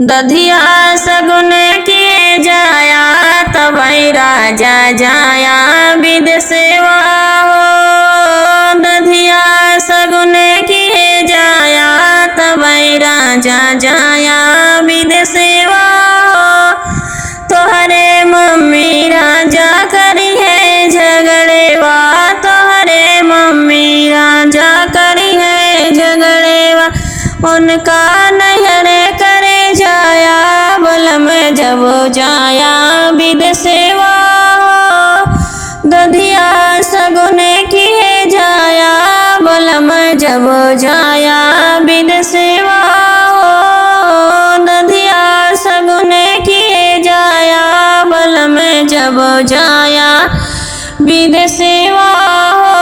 दधिया सगुन किए जाया तब राजा जाया विदेशवा हो। दधिया सगुन किए जाया तब राजा जाया विदेशवा हो। तोहरे मम्मी राजा करी है झगड़ेवा, तोहरे मम्मी राजा करी है झगड़ेवा। उनका नैहर करे जाया बलम जब जाया विदेशवा हो। दधिया सगुन किए जाया बलम जब जाया विदेशवा हो। दधिया सगुन किए जाया बलम जब जाया विदेशवा हो।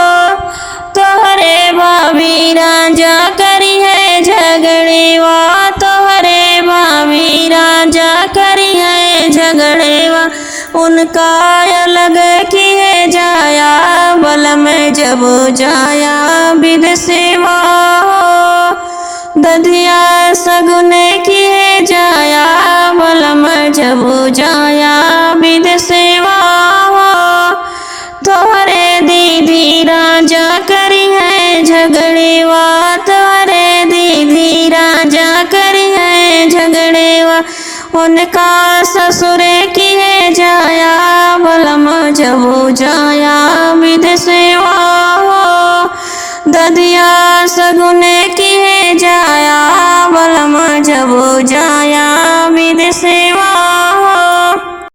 तोहरे भाभी राजा करी है झगड़ेवा, तोहरे भाभी राजा करी है झगड़ेवा। उनका अलग किए जाया बलम जब जाया विदेशवा हो। दधिया सगुन किए जाया बलम जब जाया विदेशवा हो। तोहरे दीदी राजा करी है झगड़ेवा, तोहरे दीदी राजा करी है झगड़ेवा। उनका ससुर किए जाया बलम जब जाया विदेशवा हो। दधिया सगुन किए जाया बलम जब जाया